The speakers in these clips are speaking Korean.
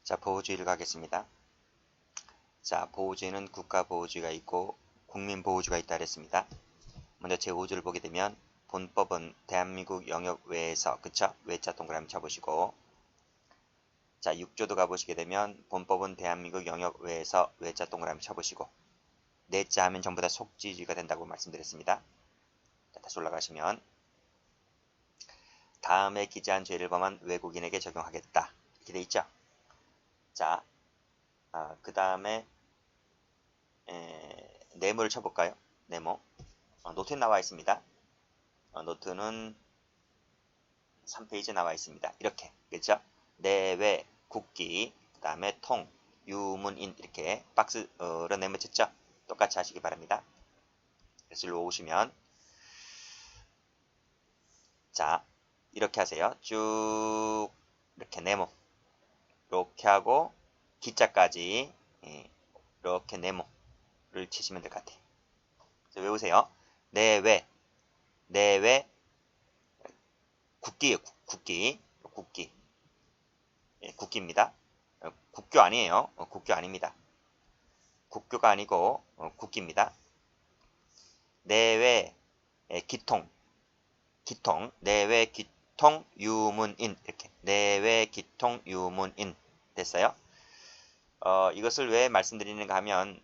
자, 보호주의를 가겠습니다. 자, 보호주의는 국가보호주의가 있고 국민보호주의가 있다 그랬습니다. 먼저 제5조를 보게 되면 본법은 대한민국 영역 외에서, 그쵸? 외자 동그라미 쳐보시고, 자, 6조도 가보시게 되면 본법은 대한민국 영역 외에서 외자 동그라미 쳐보시고, 내자 하면 전부 다 속지주의가 된다고 말씀드렸습니다. 자, 다시 올라가시면 다음에 기재한 죄를 범한 외국인에게 적용하겠다 이렇게 돼 있죠. 자, 그 다음에 네모를 쳐볼까요? 네모. 노트에 나와 있습니다. 노트는 3페이지에 나와 있습니다. 이렇게, 그렇죠? 내외, 국기, 그 다음에 통, 유문인 이렇게 박스로 네모쳤죠? 똑같이 하시기 바랍니다. 그래서 일로 오시면 자, 이렇게 하세요. 쭉 이렇게 네모 이렇게 하고 기자까지 이렇게 네모를 치시면 될 것 같아요. 그래서 외우세요. 내외, 내외, 국기예요. 국기, 국기, 국기입니다. 국교 아니에요. 국교 아닙니다. 국교가 아니고 국기입니다. 내외 기통, 기통, 내외 기통 유문인 이렇게 내외 기통 유문인 됐어요. 이것을 왜 말씀드리는가 하면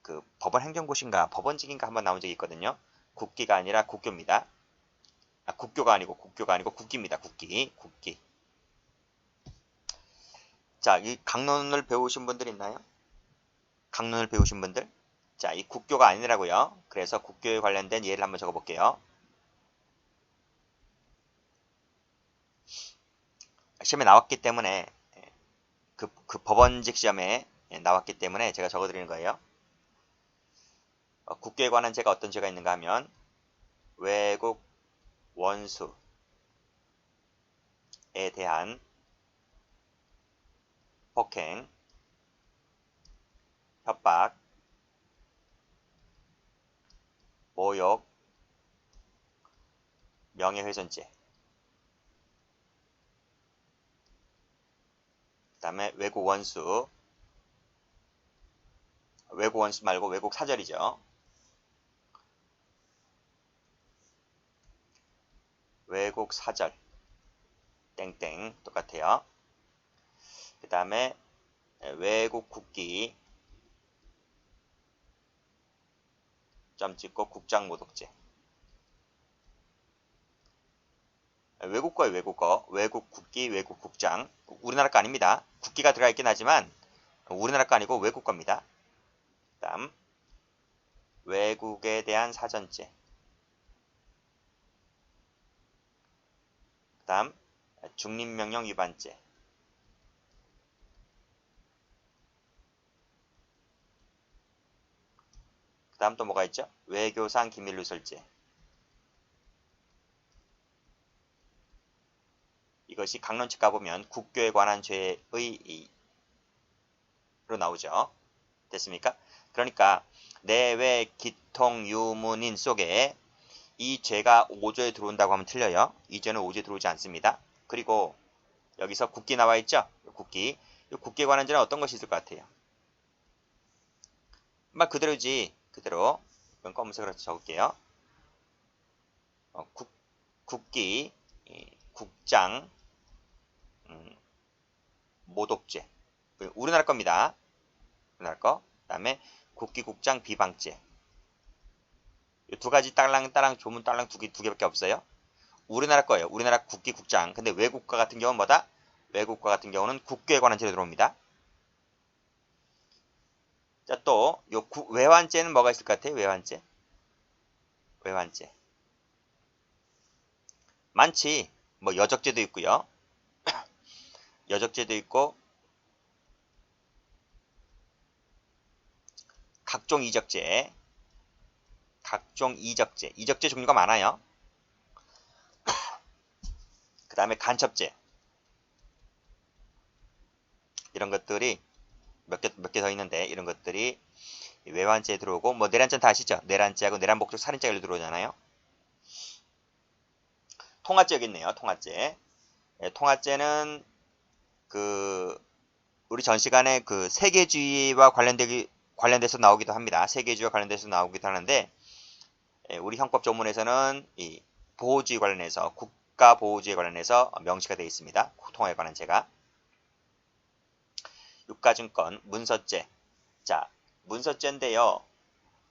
그 법원 행정고시인가 법원직인가 한번 나온 적이 있거든요. 국기가 아니라 국교입니다. 국교가 아니고 국기입니다. 국기, 국기. 자, 이 강론을 배우신 분들 있나요? 강론을 배우신 분들? 자, 이 국교가 아니라고요. 그래서 국교에 관련된 예를 한번 적어볼게요. 시험에 나왔기 때문에 그 법원직 시험에 나왔기 때문에 제가 적어드리는 거예요. 국교에 관한 죄가 어떤 죄가 있는가 하면 외국 원수에 대한 폭행, 협박, 모욕, 명예훼손죄, 그 다음에 외국 원수 말고 외국 사절이죠. 외국 사절 땡땡 똑같아요. 그 다음에 외국 국기 점 찍고 국장모독죄. 외국 거예요. 외국 거. 외국 국기, 외국 국장. 우리나라 거 아닙니다. 국기가 들어가 있긴 하지만 우리나라 거 아니고 외국 겁니다. 그 다음 외국에 대한 사전죄. 그 다음 중립명령 위반죄. 그 다음 또 뭐가 있죠? 외교상 기밀누설죄. 이것이 강론칙 가보면 국교에 관한 죄의 로 나오죠. 됐습니까? 그러니까 내외 기통 유문인 속에 이 죄가 5조에 들어온다고 하면 틀려요. 이 죄는 5조에 들어오지 않습니다. 그리고 여기서 국기 나와 있죠? 국기. 이 국기에 관한 죄는 어떤 것이 있을 것 같아요? 말 그대로지. 그대로. 이건 검은색으로 적을게요. 국기, 국장, 모독죄. 우리나라 겁니다. 우리나라 거. 그 다음에 국기, 국장, 비방죄. 이 두 가지 딸랑딸랑 조문 딸랑 두 개밖에 없어요. 우리나라 거예요. 우리나라 국기, 국장. 근데 외국과 같은 경우는 뭐다? 외국과 같은 경우는 국교에 관한 죄로 들어옵니다. 자, 또, 외환죄는 뭐가 있을 것 같아요? 외환죄. 외환죄. 많지. 뭐, 여적죄도 있고요. 여적죄도 있고, 각종 이적죄. 각종 이적죄. 이적죄 종류가 많아요. 그 다음에 간첩죄. 이런 것들이 몇 개 더 있는데, 이런 것들이 외환죄에 들어오고, 뭐, 내란죄는 다 아시죠? 내란죄하고 내란목적 살인죄가 들어오잖아요. 통화죄 여기 있네요. 통화죄. 통화죄는 우리 전 시간에 그 세계주의와 관련돼서 나오기도 합니다. 세계주의와 관련돼서 나오기도 하는데, 우리 형법 조문에서는 이 보호주의 관련해서, 국가 보호주의 관련해서 명시가 되어 있습니다. 통화에 관한 제가. 유가증권 문서죄. 자, 문서죄인데요.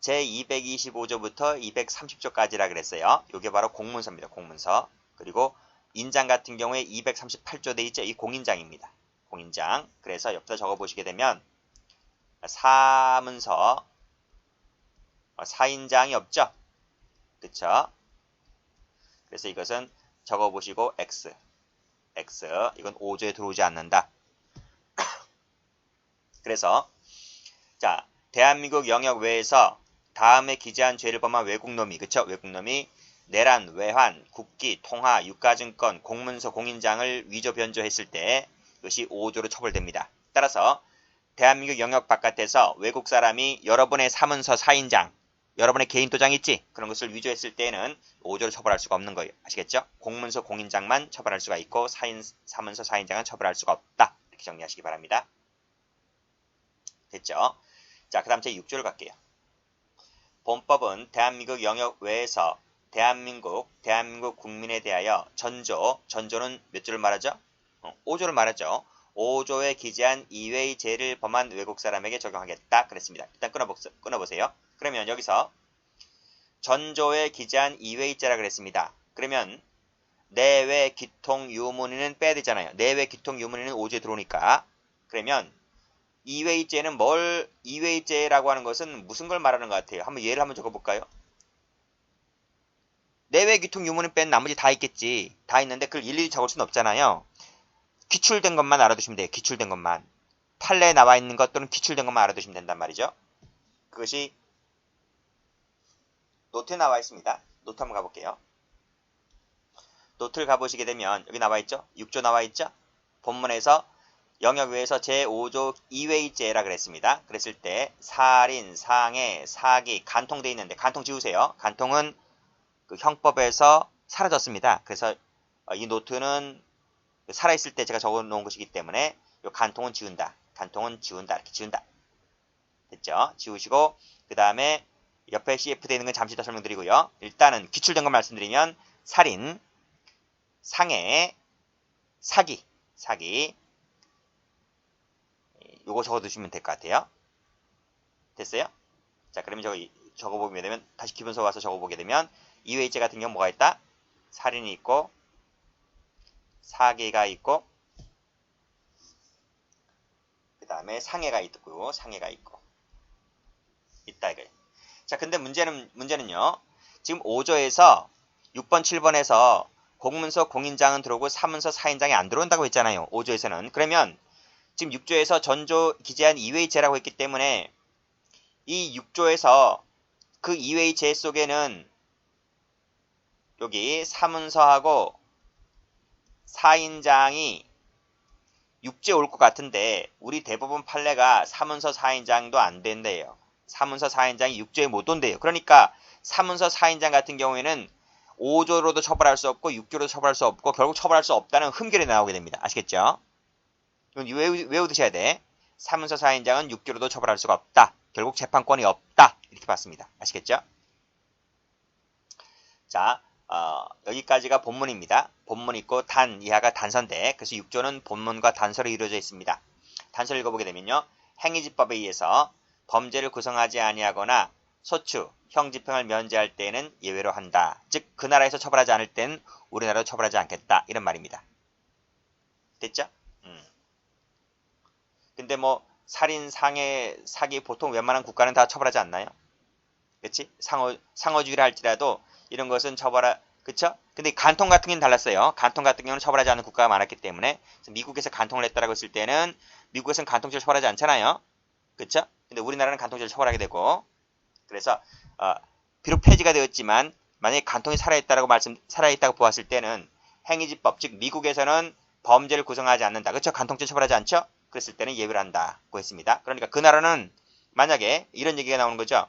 제225조부터 230조까지라 그랬어요. 이게 바로 공문서입니다. 공문서. 그리고 인장 같은 경우에 238조 돼 있죠. 이 공인장입니다. 공인장. 그래서 옆에다 적어보시게 되면 사문서 사인장이 없죠. 그쵸? 그래서 이것은 적어보시고 X. 이건 5조에 들어오지 않는다. 그래서 자, 대한민국 영역 외에서 다음에 기재한 죄를 범한 외국놈이, 그쵸? 외국놈이 내란, 외환, 국기, 통화, 유가증권, 공문서, 공인장을 위조, 변조했을 때 이것이 5조로 처벌됩니다. 따라서 대한민국 영역 바깥에서 외국 사람이 여러분의 사문서, 사인장, 여러분의 개인 도장 있지? 그런 것을 위조했을 때는 5조로 처벌할 수가 없는 거예요. 아시겠죠? 공문서, 공인장만 처벌할 수가 있고 사문서, 사인장은 처벌할 수가 없다. 이렇게 정리하시기 바랍니다. 됐죠? 자, 그 다음 제 6조를 갈게요. 본법은 대한민국 영역 외에서 대한민국 국민에 대하여 전조는 몇 조를 말하죠? 5조를 말하죠. 5조에 기재한 이외의 죄를 범한 외국 사람에게 적용하겠다 그랬습니다. 일단 끊어보세요. 그러면 여기서 전조에 기재한 이외의 죄라 그랬습니다. 그러면 내외 기통 유무니는 빼야 되잖아요. 내외 기통 유무니는 5조에 들어오니까. 그러면 이외의죄는 이외의죄라고 하는 것은 무슨 걸 말하는 것 같아요? 예를 한번 적어볼까요? 내외 기통 유무는 뺀 나머지 다 있겠지. 다 있는데 그걸 일일이 적을 수는 없잖아요. 기출된 것만 알아두시면 돼요. 기출된 것만. 판례에 나와 있는 것 또는 기출된 것만 알아두시면 된단 말이죠. 그것이 노트에 나와 있습니다. 노트 한번 가볼게요. 노트를 가보시게 되면 여기 나와 있죠? 6조 나와 있죠? 본문에서 영역 외에서 제5조 이외의죄라 그랬습니다. 그랬을 때 살인, 상해, 사기, 간통돼 있는데 간통 지우세요. 간통은 그 형법에서 사라졌습니다. 그래서 이 노트는 살아있을 때 제가 적어놓은 것이기 때문에 이 간통은 지운다. 간통은 지운다. 이렇게 지운다. 됐죠? 지우시고 그 다음에 옆에 CF 되어 있는 건 잠시 더 설명드리고요. 일단은 기출된 거 말씀드리면 살인, 상해, 사기 요거 적어두시면 될 것 같아요. 됐어요? 자, 그러면 적어보게 되면 다시 기본서 와서 적어보게 되면 이외의죄 같은 경우 뭐가 있다? 살인이 있고 사기가 있고 그 다음에 상해가 있고 있다 이거예요. 자, 근데 문제는요. 지금 5조에서 6번, 7번에서 공문서, 공인장은 들어오고 사문서, 사인장이 안 들어온다고 했잖아요. 5조에서는. 그러면 지금 6조에서 전조 기재한 이외의죄라고 했기 때문에 이 6조에서 그 이외의죄 속에는 여기 사문서하고 사인장이 6조에 올 것 같은데 우리 대법원 판례가 사문서 사인장도 안 된대요. 사문서 사인장이 6조에 못 온대요. 그러니까 사문서 사인장 같은 경우에는 5조로도 처벌할 수 없고 6조로도 처벌할 수 없고 결국 처벌할 수 없다는 흠결이 나오게 됩니다. 아시겠죠? 이건 외우드셔야 돼. 사문서 사인장은 6조로도 처벌할 수가 없다. 결국 재판권이 없다. 이렇게 봤습니다. 아시겠죠? 자, 여기까지가 본문입니다. 본문 있고 단 이하가 단서인데 그래서 6조는 본문과 단서로 이루어져 있습니다. 단서를 읽어보게 되면요. 행위집법에 의해서 범죄를 구성하지 아니하거나 소추, 형집행을 면제할 때에는 예외로 한다. 즉 그 나라에서 처벌하지 않을 땐 우리나라도 처벌하지 않겠다. 이런 말입니다. 됐죠? 근데 뭐 살인, 상해, 사기 보통 웬만한 국가는 다 처벌하지 않나요? 그치? 상호주의를 할지라도 이런 것은 그쵸? 근데 간통 같은 경우는 달랐어요. 간통 같은 경우는 처벌하지 않는 국가가 많았기 때문에 미국에서 간통을 했다라고 했을 때는 미국에서는 간통죄를 처벌하지 않잖아요. 그쵸? 근데 우리나라는 간통죄를 처벌하게 되고 그래서 비록 폐지가 되었지만 만약에 간통이 살아있다고 보았을 때는 행위집법, 즉 미국에서는 범죄를 구성하지 않는다. 그렇죠? 간통죄 처벌하지 않죠? 그랬을 때는 예외를 한다고 했습니다. 그러니까 그 나라는 만약에 이런 얘기가 나오는 거죠.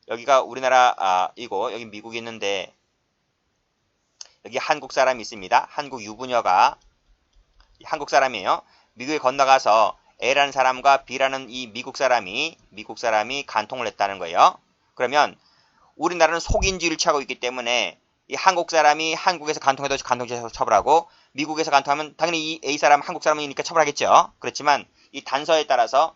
여기가 우리나라 이고 여기 미국이 있는데 여기 한국 사람이 있습니다. 한국 유부녀가 한국 사람이에요. 미국에 건너가서 A라는 사람과 B라는 이 미국 사람이 간통을 했다는 거예요. 그러면 우리나라는 속인주의를 취하고 있기 때문에 이 한국 사람이 한국에서 간통해도 간통죄에서 처벌하고 미국에서 간통하면 당연히 이 A 사람 한국 사람이니까 처벌하겠죠. 그렇지만 이 단서에 따라서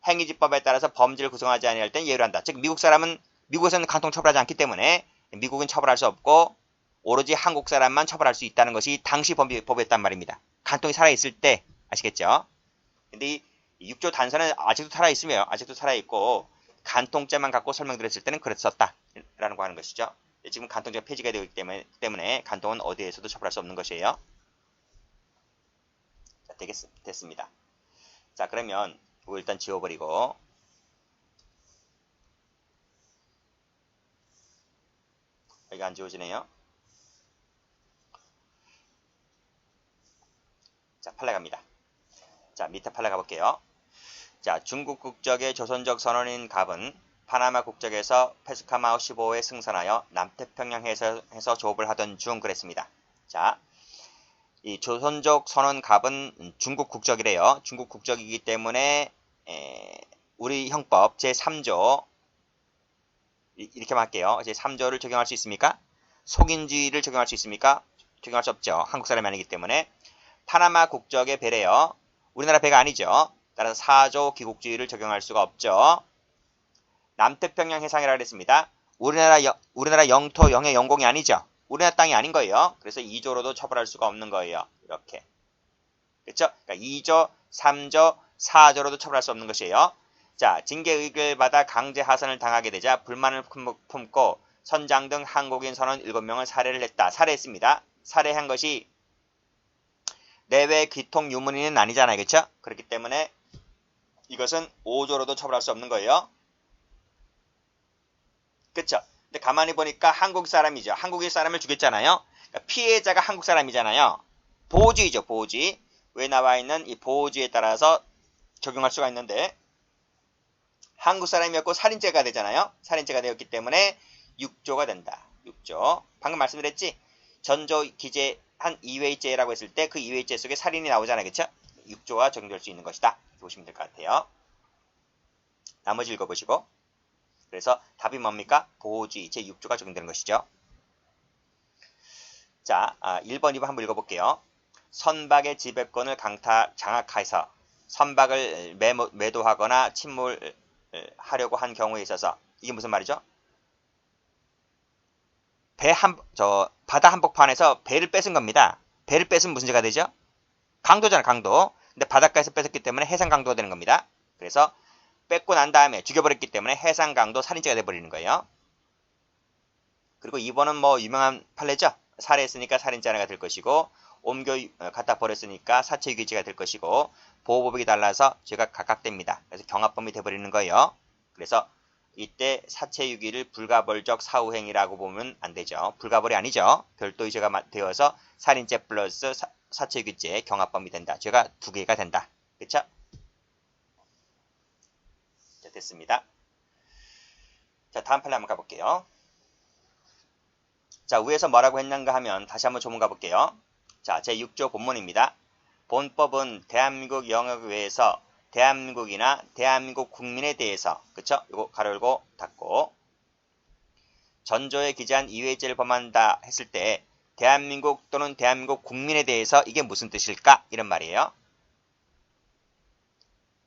행위지법에 따라서 범죄를 구성하지 아니할 땐 예외를 한다. 즉 미국 사람은 미국에서는 간통 처벌하지 않기 때문에 미국은 처벌할 수 없고 오로지 한국 사람만 처벌할 수 있다는 것이 당시 법이었단 말입니다. 간통이 살아있을 때 아시겠죠? 근데 이 6조 단서는 아직도 살아있고 간통죄만 갖고 설명드렸을 때는 그랬었다라는 거 하는 것이죠. 지금 간통죄가 폐지가 되기 때문에 간통은 어디에서도 처벌할 수 없는 것이에요. 자, 됐습니다. 자, 그러면 이거 일단 지워버리고 여기가 안 지워지네요. 자, 판례 갑니다. 자, 밑에 판례 가볼게요. 자, 중국 국적의 조선족 선원인 갑은 파나마 국적에서 페스카마우 15호에 승선하여 남태평양 해에서 조업을 하던 중 그랬습니다. 자, 이 조선족 선원 갑은 중국 국적이래요. 중국 국적이기 때문에 우리 형법 제3조 이렇게만 할게요. 제3조를 적용할 수 있습니까? 속인주의를 적용할 수 있습니까? 적용할 수 없죠. 한국 사람이 아니기 때문에. 파나마 국적의 배래요. 우리나라 배가 아니죠. 따라서 4조 귀국주의를 적용할 수가 없죠. 남태평양 해상이라고 그랬습니다. 우리나라 영토 영해 영공이 아니죠. 우리나라 땅이 아닌 거예요. 그래서 2조로도 처벌할 수가 없는 거예요. 이렇게. 그렇죠? 그러니까 2조, 3조, 4조로도 처벌할 수 없는 것이에요. 자, 징계 의결을 받아 강제 하선을 당하게 되자 불만을 품고 선장 등 한국인 선원 7명을 살해를 했다. 살해했습니다. 살해한 것이 내외 귀통 유문인은 아니잖아요. 그렇죠? 그렇기 때문에 이것은 5조로도 처벌할 수 없는 거예요. 그렇죠? 근데 가만히 보니까 한국 사람이죠. 한국인 사람을 죽였잖아요. 그러니까 피해자가 한국 사람이잖아요. 보호주의죠. 보호주의. 왜 나와 있는 이 보호주의에 따라서 적용할 수가 있는데 한국 사람이었고 살인죄가 되잖아요. 살인죄가 되었기 때문에 6조가 된다. 6조. 방금 말씀드렸지? 전조 기재 한 2회죄라고 했을 때 그 2회죄 속에 살인이 나오잖아요. 그쵸? 6조가 적용될 수 있는 것이다. 이렇게 보시면 될 것 같아요. 나머지 읽어보시고. 그래서 답이 뭡니까? 보호주의 제6조가 적용되는 것이죠. 자, 1번, 2번 한번 읽어볼게요. 선박의 지배권을 장악해서 선박을 매도하거나 침몰하려고 한 경우에 있어서 이게 무슨 말이죠? 바다 한복판에서 배를 뺏은 겁니다. 배를 뺏으면 무슨 죄가 되죠? 강도잖아, 강도. 근데 바닷가에서 뺏었기 때문에 해상 강도가 되는 겁니다. 그래서 뺏고 난 다음에 죽여버렸기 때문에 해상 강도 살인죄가 돼버리는 거예요. 그리고 2번은 뭐 유명한 판례죠. 살해했으니까 살인죄가 될 것이고 갖다 버렸으니까 사체유기죄가 될 것이고 보호법이 달라서 죄가 각각됩니다. 그래서 경합범이 돼버리는 거예요. 그래서 이때 사체유기를 불가벌적 사후행위라고 보면 안 되죠. 불가벌이 아니죠. 별도의 죄가 되어서 살인죄 플러스 사체유기죄 경합범이 된다. 죄가 2개가 된다. 그쵸? 자, 됐습니다. 자, 다음 판례 한번 가볼게요. 자, 위에서 뭐라고 했는가 하면 다시 한번 조문 가볼게요. 자, 제6조 본문입니다. 본법은 대한민국 영역 외에서 대한민국이나 대한민국 국민에 대해서 그쵸? 이거 가로 열고 닫고 전조에 기재한 이외죄를 범한다 했을 때 대한민국 또는 대한민국 국민에 대해서 이게 무슨 뜻일까? 이런 말이에요.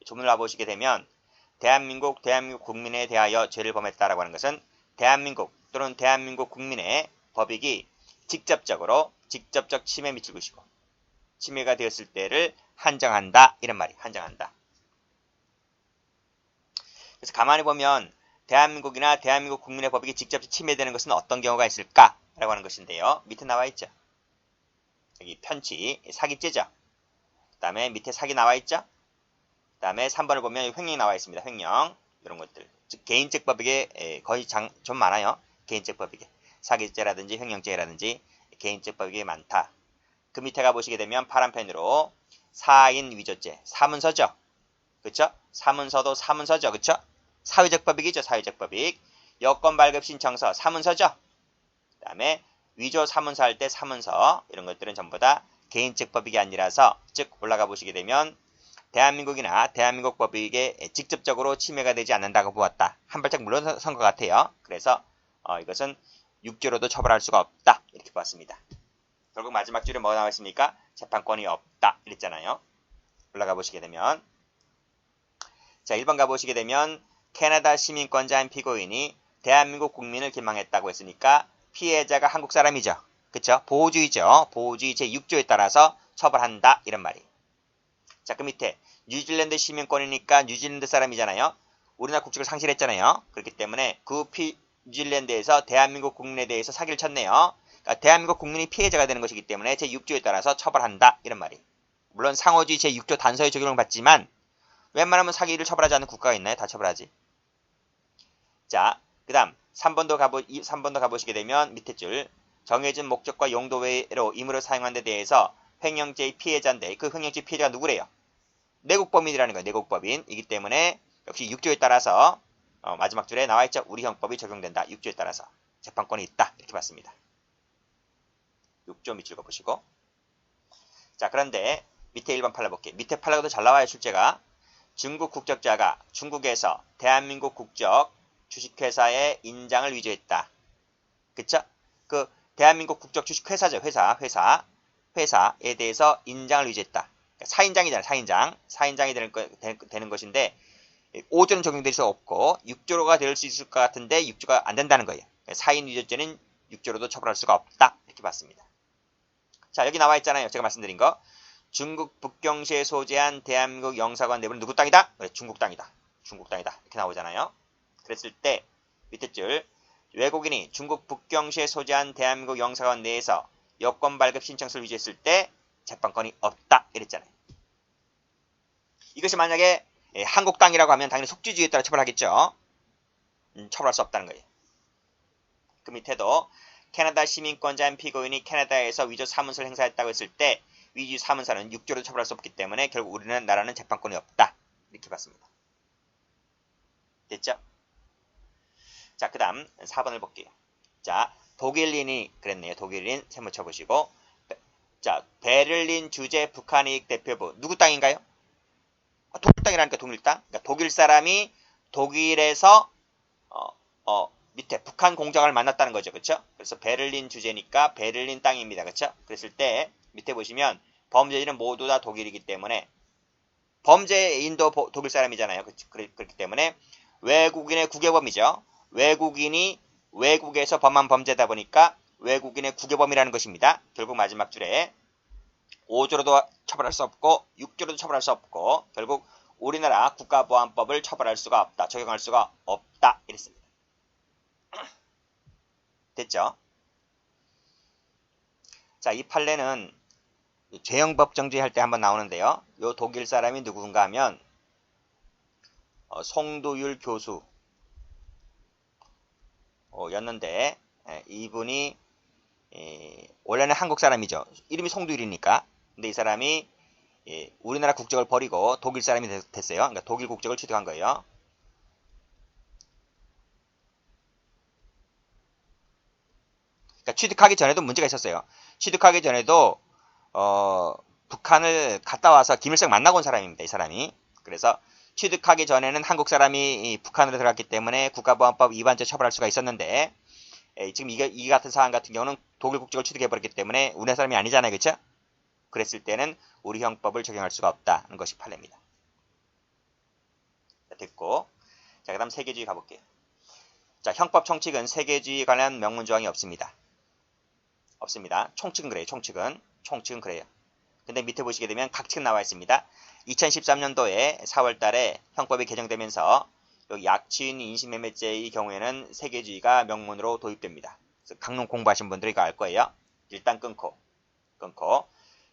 조문을 와보시게 되면 대한민국 국민에 대하여 죄를 범했다라고 하는 것은 대한민국 또는 대한민국 국민의 법익이 직접적 침해에 미칠 것이고 침해가 되었을 때를 한정한다. 이런 말이 한정한다. 그래서 가만히 보면 대한민국이나 대한민국 국민의 법익이 직접 침해되는 것은 어떤 경우가 있을까? 라고 하는 것인데요. 밑에 나와 있죠. 여기 편취, 사기죄죠. 그 다음에 밑에 사기 나와 있죠. 그 다음에 3번을 보면 횡령이 나와 있습니다. 횡령. 이런 것들. 즉 개인적 법익에 거의 좀 많아요. 개인적 법익에. 사기죄라든지 횡령죄라든지 개인적 법익이 많다. 그 밑에 가보시게 되면 파란펜으로 사인 위조죄. 사문서죠. 그쵸? 사문서도 사문서죠. 그쵸? 사회적 법익이죠. 사회적 법익. 여권 발급 신청서 사문서죠. 그 다음에 위조 사문서 할 때 사문서 이런 것들은 전부 다 개인적 법익이 아니라서 즉 올라가 보시게 되면 대한민국이나 대한민국 법익에 직접적으로 침해가 되지 않는다고 보았다. 한 발짝 물러선 것 같아요. 그래서 이것은 6조로도 처벌할 수가 없다. 이렇게 보았습니다. 결국 마지막 줄에 뭐가 나와 있습니까? 재판권이 없다. 이랬잖아요. 올라가 보시게 되면 자 1번 가보시게 되면 캐나다 시민권자인 피고인이 대한민국 국민을 기망했다고 했으니까 피해자가 한국 사람이죠. 그쵸? 보호주의죠. 보호주의 제6조에 따라서 처벌한다. 이런 말이. 자, 그 밑에 뉴질랜드 시민권이니까 뉴질랜드 사람이잖아요. 우리나라 국적을 상실했잖아요. 그렇기 때문에 그 뉴질랜드에서 대한민국 국민에 대해서 사기를 쳤네요. 그러니까 대한민국 국민이 피해자가 되는 것이기 때문에 제6조에 따라서 처벌한다. 이런 말이. 물론 상호주의 제6조 단서의 적용을 받지만 웬만하면 사기를 처벌하지 않는 국가가 있나요? 다 처벌하지. 자, 그 다음 3번도 가보시게 되면 밑에 줄 정해진 목적과 용도 외로 임의로 사용한 데 대해서 횡령죄의 피해자인데 그 횡령죄 피해자가 누구래요? 내국범인이라는 거예요. 내국범인이기 때문에 역시 6조에 따라서 마지막 줄에 나와있죠. 우리 형법이 적용된다. 6조에 따라서 재판권이 있다. 이렇게 봤습니다. 6조 밑줄 그어보시고 자 그런데 밑에 1번 팔라 볼게요. 밑에 팔라도 잘 나와요. 출제가 중국 국적자가 중국에서 대한민국 국적 주식회사의 인장을 위조했다. 그쵸? 그 대한민국 국적 주식회사죠. 회사에 대해서 인장을 위조했다. 사인장이잖아요. 사인장이 되는 것인데 5조는 적용될 수 없고 6조가 될 수 있을 것 같은데 6조가 안 된다는 거예요. 사인 위조죄는 6조로도 처벌할 수가 없다. 이렇게 봤습니다. 자 여기 나와 있잖아요. 제가 말씀드린 거. 중국 북경시에 소재한 대한민국 영사관 내부는 누구 땅이다? 그래, 중국 땅이다. 이렇게 나오잖아요. 그랬을 때 밑에 줄 외국인이 중국 북경시에 소재한 대한민국 영사관 내에서 여권 발급 신청서를 위조했을 때 재판권이 없다. 이랬잖아요. 이것이 만약에 한국 땅이라고 하면 당연히 속지주의에 따라 처벌하겠죠. 처벌할 수 없다는 거예요. 그 밑에도 캐나다 시민권자인 피고인이 캐나다에서 위조 사문서를 행사했다고 했을 때 위조 사문서는 6조로 처벌할 수 없기 때문에 결국 우리는 나라는 재판권이 없다. 이렇게 봤습니다. 됐죠? 자, 그 다음 4번을 볼게요. 자, 독일인이 그랬네요. 독일인 세모 쳐보시고 자, 베를린 주재 북한이익 대표부 누구 땅인가요? 독일 땅이라니까 독일 땅. 그러니까 독일 사람이 독일에서 밑에 북한 공장을 만났다는 거죠. 그렇죠? 그래서 베를린 주재니까 베를린 땅입니다. 그렇죠? 그랬을 때 밑에 보시면 범죄인은 모두 다 독일이기 때문에 범죄인도 독일 사람이잖아요. 그렇기 때문에 외국인의 국외범이죠. 외국인이 외국에서 범한 범죄다 보니까 외국인의 국외범이라는 것입니다. 결국 마지막 줄에 5조로도 처벌할 수 없고 6조로도 처벌할 수 없고 결국 우리나라 국가보안법을 처벌할 수가 없다. 적용할 수가 없다. 이랬습니다. 됐죠? 자, 이 판례는 죄형법정주의 할 때 한번 나오는데요. 요 독일 사람이 누군가 하면 송두율 교수 였는데 이분이 원래는 한국 사람이죠. 이름이 송두율이니까. 근데 이 사람이 우리나라 국적을 버리고 독일 사람이 됐어요. 그러니까 독일 국적을 취득한 거예요. 그러니까 취득하기 전에도 문제가 있었어요. 취득하기 전에도 북한을 갔다 와서 김일성 만나고 온 사람입니다. 이 사람이. 그래서 취득하기 전에는 한국 사람이 북한으로 들어갔기 때문에 국가보안법 위반죄 처벌할 수가 있었는데 지금 이 같은 사안 같은 경우는 독일 국적을 취득해버렸기 때문에 우리나라 사람이 아니잖아요. 그렇죠? 그랬을 때는 우리 형법을 적용할 수가 없다는 것이 판례입니다. 자, 됐고 자, 그 다음 세계주의 가볼게요. 자, 형법 총칙은 세계주의에 관한 명문 조항이 없습니다. 총칙은 그래요. 총칙은 그래요. 근데 밑에 보시게 되면 각칙은 나와 있습니다. 2013년도에 4월달에 형법이 개정되면서 약취인 인신매매죄의 경우에는 세계주의가 명문으로 도입됩니다. 그래서 강론 공부하신 분들이 이거 알 거예요. 일단 끊고.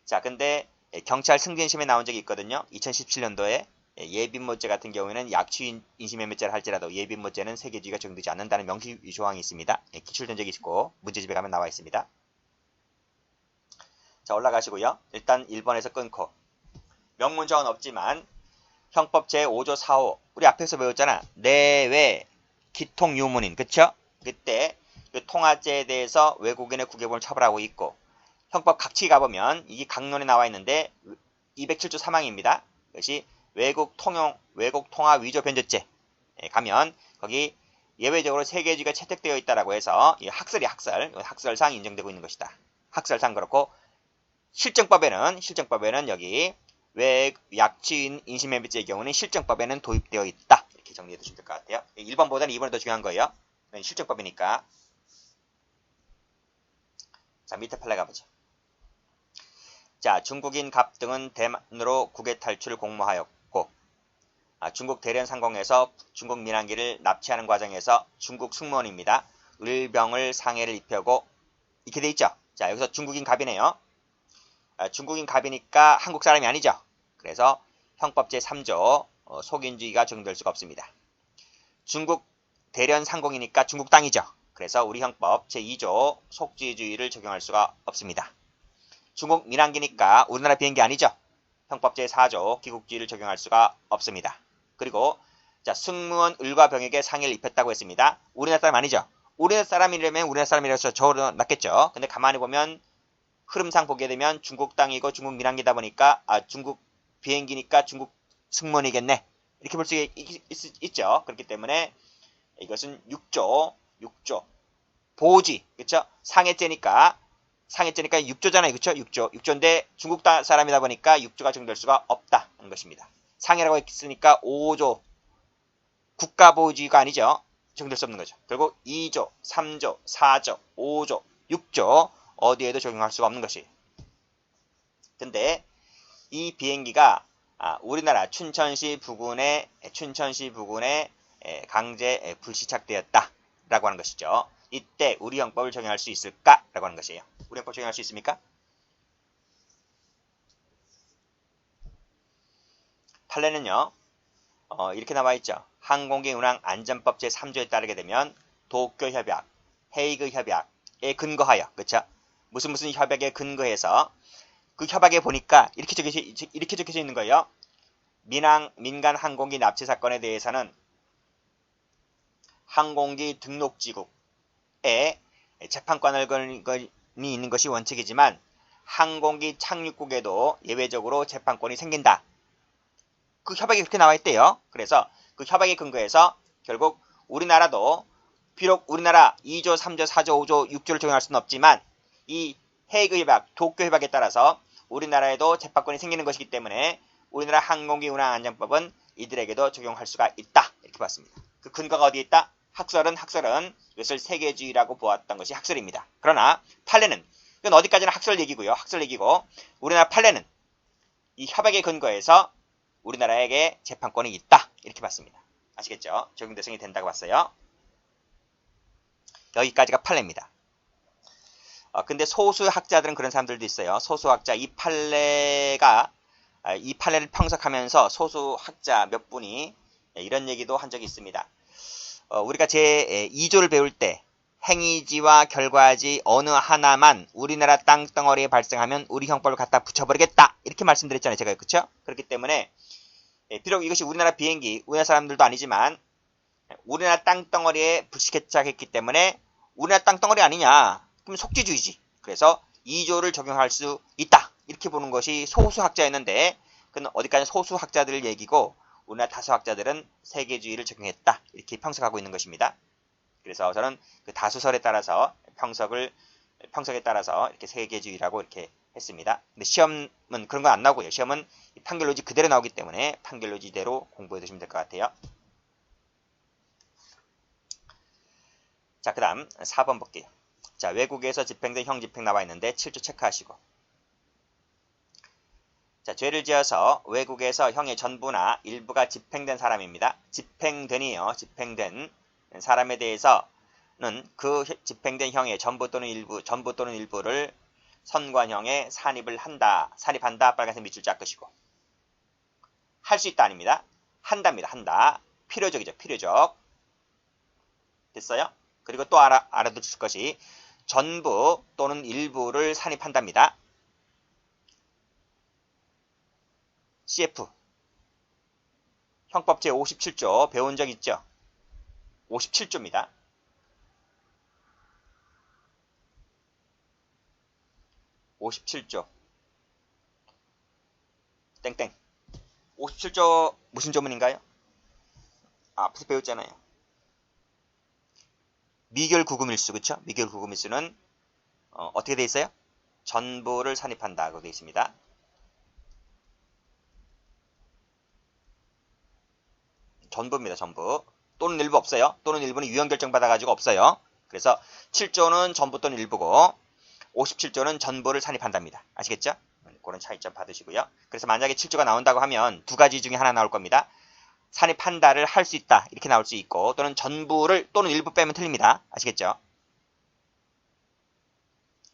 자, 근데 경찰 승진심에 나온 적이 있거든요. 2017년도에 예빈모죄 같은 경우에는 약취인 인신매매죄를 할지라도 예빈모죄는 세계주의가 적용되지 않는다는 명시 조항이 있습니다. 기출된 적이 있고 문제집에 가면 나와 있습니다. 자, 올라가시고요. 일단 1번에서 끊고 명문조항은 없지만 형법 제5조 4호 우리 앞에서 배웠잖아. 내외 기통유문인 그쵸? 그때 그 통화죄에 대해서 외국인의 국외범을 처벌하고 있고 형법 각칙 가보면 이게 강론에 나와 있는데 207조 3항입니다. 이것이 외국 통화 위조 변조죄 가면 거기 예외적으로 세계주의가 채택되어 있다라고 해서 이 학설상 인정되고 있는 것이다. 학설상 그렇고 실정법에는 여기 약취인 인신매매죄의 경우는 실정법에는 도입되어 있다. 이렇게 정리해 두시면 될 것 같아요. 1번보다는 2번이 더 중요한 거예요. 실정법이니까. 자, 밑에 판례 가보죠. 자, 중국인 갑등은 대만으로 국외 탈출을 공모하였고, 중국 대련상공에서 중국 민항기를 납치하는 과정에서 중국 승무원입니다. 을병을 상해를 입혀고 이렇게 돼 있죠. 자, 여기서 중국인 갑이네요. 중국인 갑이니까 한국 사람이 아니죠. 그래서 형법 제3조 속인주의가 적용될 수가 없습니다. 중국 대련상공이니까 중국 땅이죠. 그래서 우리 형법 제2조 속지주의를 적용할 수가 없습니다. 중국 민항기니까 우리나라 비행기 아니죠. 형법 제4조 귀국주의를 적용할 수가 없습니다. 그리고 자, 승무원 을과 병에게 상해를 입혔다고 했습니다. 우리나라 사람 아니죠. 우리나라 사람이라면 우리나라 사람이라서 적어놨겠죠. 근데 가만히 보면 흐름상 보게 되면 중국 땅이고 중국 민항기다 보니까 중국 비행기니까 중국 승무원이겠네. 이렇게 볼 수 있죠. 그렇기 때문에 이것은 6조 보호지, 그렇죠? 상해죄니까 6조잖아요. 그렇죠? 6조인데 중국 사람이다 보니까 6조가 적용될 수가 없다는 것입니다. 상해라고 했으니까 5조 국가보호주의가 아니죠. 적용될 수 없는 거죠. 결국 2조, 3조, 4조, 5조, 6조 어디에도 적용할 수가 없는 것이. 근데 이 비행기가 우리나라 춘천시 부근에 강제 불시착되었다라고 하는 것이죠. 이때 우리 형법을 적용할 수 있을까라고 하는 것이에요. 우리 형법 적용할 수 있습니까? 판례는요. 이렇게 나와 있죠. 항공기 운항 안전법 제3조에 따르게 되면 도쿄 협약, 헤이그 협약에 근거하여, 그렇죠? 무슨 협약에 근거해서 그 협약에 보니까 이렇게 적혀져 있는 거예요. 민간 항공기 납치 사건에 대해서는 항공기 등록지국에 재판권을 있는 것이 원칙이지만 항공기 착륙국에도 예외적으로 재판권이 생긴다. 그 협약이 그렇게 나와 있대요. 그래서 그 협약에 근거해서 결국 우리나라도 비록 우리나라 2조, 3조, 4조, 5조, 6조를 적용할 수는 없지만 이 헤이그 협약, 도쿄 협약에 따라서 우리나라에도 재판권이 생기는 것이기 때문에 우리나라 항공기 운항 안전법은 이들에게도 적용할 수가 있다. 이렇게 봤습니다. 그 근거가 어디에 있다? 학설은 이것을 세계주의라고 보았던 것이 학설입니다. 그러나 판례는 이건 어디까지나 학설 얘기고요. 학설 얘기고 우리나라 판례는 이 협약에 근거해서 우리나라에게 재판권이 있다. 이렇게 봤습니다. 아시겠죠? 적용 대상이 된다고 봤어요. 여기까지가 판례입니다. 근데 소수 학자들은 그런 사람들도 있어요. 소수 학자 이 판례를 평석하면서 소수 학자 몇 분이 이런 얘기도 한 적이 있습니다. 우리가 제2조를 배울 때 행위지와 결과지 어느 하나만 우리나라 땅덩어리에 발생하면 우리 형법을 갖다 붙여버리겠다. 이렇게 말씀드렸잖아요. 제가. 그렇죠? 그렇기 때문에 비록 이것이 우리나라 비행기, 우리나라 사람들도 아니지만 우리나라 땅덩어리에 불시착했기 때문에 우리나라 땅덩어리 아니냐. 그럼 속지주의지. 그래서 2조를 적용할 수 있다. 이렇게 보는 것이 소수 학자였는데 그건 어디까지 소수 학자들 얘기고 우리나라 다수 학자들은 세계주의를 적용했다. 이렇게 평석하고 있는 것입니다. 그래서 저는 그 다수설에 따라서 평석에 따라서 이렇게 세계주의라고 이렇게 했습니다. 근데 시험은 그런 건 안 나오고요. 시험은 판결로지 그대로 나오기 때문에 판결로지대로 공부해 두시면 될 것 같아요. 자, 그 다음 4번 볼게요. 자, 외국에서 집행된 형집행 나와 있는데 7조 체크하시고. 자, 죄를 지어서 외국에서 형의 전부나 일부가 집행된 사람입니다. 집행된 사람에 대해서는 그 집행된 형의 전부 또는 일부를 선관형에 산입한다. 빨간색 밑줄 쫙 그시고. 할 수 있다 아닙니다. 한답니다. 한다. 필요적이죠. 필요적. 됐어요? 그리고 또 알아두실 것이 전부 또는 일부를 산입한답니다. CF. 형법 제57조 배운 적 있죠? 57조입니다. 57조. 땡땡. 57조 무슨 조문인가요? 앞에서 배웠잖아요. 미결구금일수, 그쵸? 미결구금일수는 어떻게 돼 있어요? 전부를 산입한다고 되어 있습니다. 전부입니다. 전부. 또는 일부 없어요. 또는 일부는 유언결정 받아가지고 없어요. 그래서 7조는 전부 또는 일부고 57조는 전부를 산입한답니다. 아시겠죠? 그런 차이점 받으시고요. 그래서 만약에 7조가 나온다고 하면 두 가지 중에 하나 나올 겁니다. 산입한다를 할 수 있다. 이렇게 나올 수 있고 또는 전부를 또는 일부 빼면 틀립니다. 아시겠죠?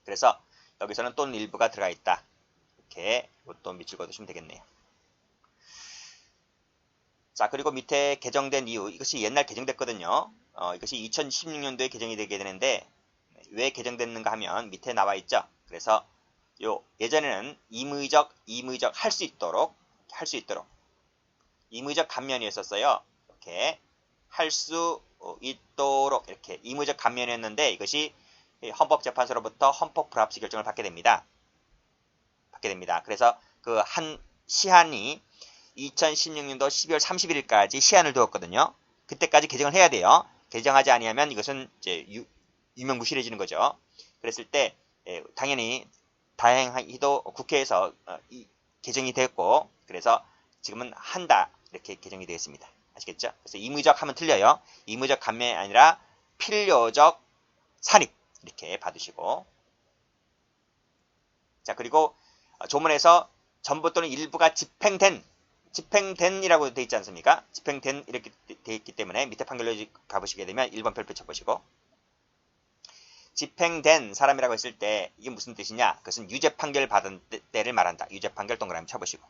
그래서 여기서는 또는 일부가 들어가 있다. 이렇게 또 밑줄 그어두시면 되겠네요. 자, 그리고 밑에 개정된 이유, 이것이 옛날 개정됐거든요. 이것이 2016년도에 개정이 되게 되는데 왜 개정됐는가 하면 밑에 나와 있죠. 그래서 예전에는 임의적 할 수 있도록 임의적 간면이었었어요. 이렇게 할 수 있도록 이렇게 임의적 간면이었는데 이것이 헌법재판소로부터 헌법 불합치 결정을 받게 됩니다. 그래서 그 한 시한이 2016년도 12월 31일까지 시한을 두었거든요. 그때까지 개정을 해야 돼요. 개정하지 아니하면 이것은 이제 유명무실해지는 거죠. 그랬을 때 당연히 다행히도 국회에서 개정이 됐고 그래서 지금은 한다 이렇게 개정이 되었습니다. 아시겠죠? 그래서 임의적 하면 틀려요. 임의적 감면이 아니라 필요적 산입 이렇게 받으시고 자 그리고 조문에서 전부 또는 일부가 집행된이라고 되어 있지 않습니까? 집행된 이렇게 되어 있기 때문에 밑에 판결로 가보시게 되면 1번 별표 쳐보시고 집행된 사람이라고 했을 때 이게 무슨 뜻이냐? 그것은 유죄 판결 받은 때를 말한다. 유죄 판결 동그라미 쳐보시고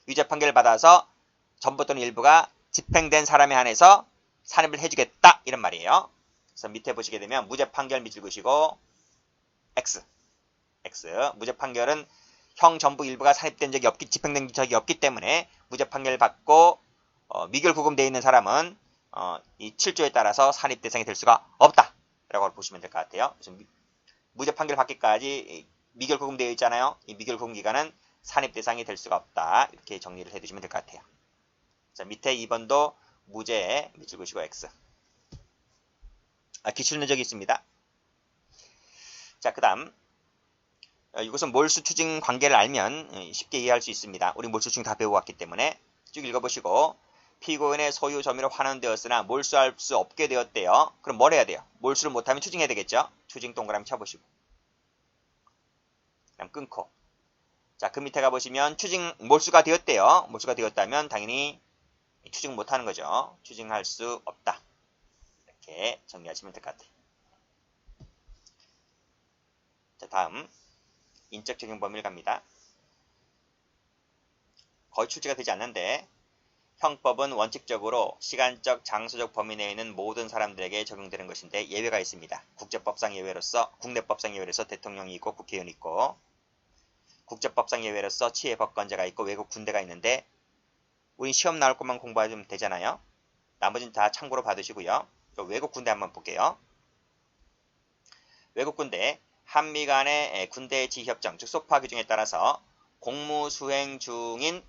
유죄 판결을 받아서 전부 또는 일부가 집행된 사람에 한해서 산입을 해주겠다 이런 말이에요. 그래서 밑에 보시게 되면 무죄 판결 밑줄 그시고 X 무죄 판결은 형 전부 일부가 산입된 적이 없기 집행된 적이 없기 때문에 무죄 판결을 받고 미결 구금되어 있는 사람은 이 7조에 따라서 산입 대상이 될 수가 없다 라고 보시면 될 것 같아요. 그래서 무죄 판결 받기까지 미결 구금되어 있잖아요. 이 미결 구금 기간은 산입 대상이 될 수가 없다 이렇게 정리를 해두시면 될 것 같아요. 자 밑에 2번도 무죄 밑줄 그시고 X 기출 면적이 있습니다. 자 그 다음 이것은 몰수 추징 관계를 알면 쉽게 이해할 수 있습니다. 우리 몰수 추징 다 배워왔기 때문에 쭉 읽어보시고 피고인의 소유 점유로 환원되었으나 몰수할 수 없게 되었대요. 그럼 뭘 해야 돼요? 몰수를 못하면 추징해야 되겠죠? 추징 동그라미 쳐보시고 그냥 끊고 자 그 밑에 가보시면 추징 몰수가 되었대요. 몰수가 되었다면 당연히 추징 못하는 거죠. 추징할 수 없다. 이렇게 정리하시면 될 것 같아요. 자 다음 인적 적용 범위를 갑니다. 거의 출제가 되지 않는데 형법은 원칙적으로 시간적, 장소적 범위 내에 있는 모든 사람들에게 적용되는 것인데 예외가 있습니다. 국제법상 예외로서 국내법상 예외로서 대통령이 있고 국회의원이 있고 국제법상 예외로서 치해법권자가 있고 외국 군대가 있는데 우리 시험 나올 것만 공부하면 되잖아요. 나머지는 다 참고로 받으시고요. 외국 군대 한번 볼게요. 외국 군대 한미 간의 군대 지휘협정, 즉 소파 규정에 따라서 공무 수행 중인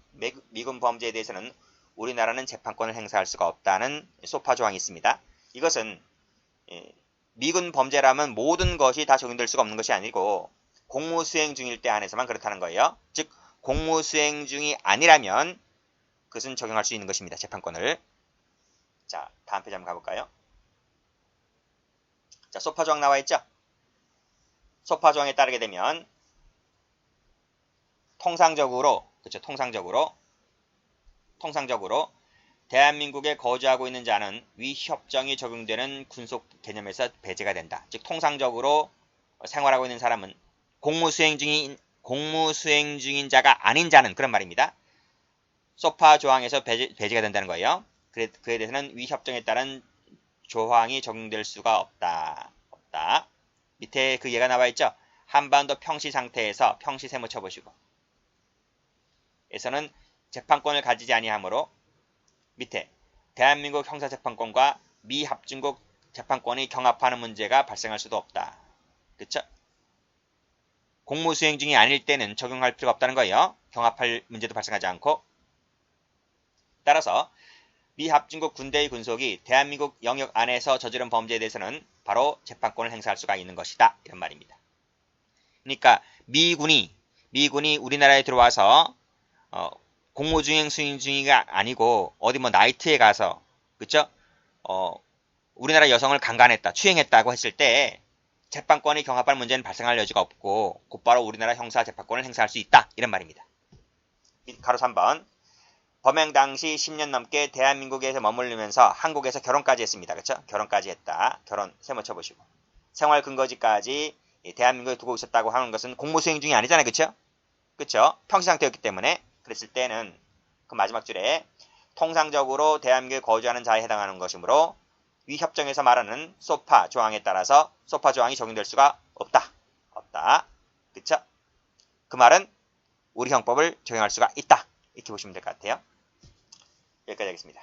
미군 범죄에 대해서는 우리나라는 재판권을 행사할 수가 없다는 소파 조항이 있습니다. 이것은 미군 범죄라면 모든 것이 다 적용될 수가 없는 것이 아니고 공무 수행 중일 때 한해서만 그렇다는 거예요. 즉 공무 수행 중이 아니라면 그것은 적용할 수 있는 것입니다. 재판권을. 자 다음 페이지 한번 가볼까요? 자 소파 조항 나와 있죠? 소파 조항에 따르게 되면 통상적으로 대한민국에 거주하고 있는 자는 위 협정이 적용되는 군속 개념에서 배제가 된다. 즉 통상적으로 생활하고 있는 사람은 공무 수행 중인 자가 아닌 자는 그런 말입니다. 소파 조항에서 배제가 된다는 거예요. 그에 대해서는 위 협정에 따른 조항이 적용될 수가 없다. 밑에 그 예가 나와 있죠. 한반도 평시 상태에서 평시 세모 쳐보시고 에서는 재판권을 가지지 아니하므로 밑에 대한민국 형사재판권과 미합중국 재판권이 경합하는 문제가 발생할 수도 없다. 그렇죠? 공무수행 중이 아닐 때는 적용할 필요가 없다는 거예요. 경합할 문제도 발생하지 않고 따라서 미 합중국 군대의 군속이 대한민국 영역 안에서 저지른 범죄에 대해서는 바로 재판권을 행사할 수가 있는 것이다. 이런 말입니다. 그러니까 미군이 우리나라에 들어와서 공무주행 수행 중이가 아니고 어디 뭐 나이트에 가서 그쵸? 우리나라 여성을 강간했다, 추행했다고 했을 때 재판권이 경합할 문제는 발생할 여지가 없고 곧바로 우리나라 형사 재판권을 행사할 수 있다. 이런 말입니다. 가로 3번. 범행 당시 10년 넘게 대한민국에서 머무르면서 한국에서 결혼까지 했습니다. 그쵸? 결혼까지 했다. 결혼 세모 쳐보시고. 생활 근거지까지 대한민국에 두고 있었다고 하는 것은 공무수행 중이 아니잖아요. 그쵸? 그쵸? 평시상태였기 때문에 그랬을 때는 그 마지막 줄에 통상적으로 대한민국에 거주하는 자에 해당하는 것이므로 위 협정에서 말하는 소파 조항에 따라서 소파 조항이 적용될 수가 없다. 그쵸? 그 말은 우리 형법을 적용할 수가 있다. 이렇게 보시면 될 것 같아요. 여기까지 하겠습니다.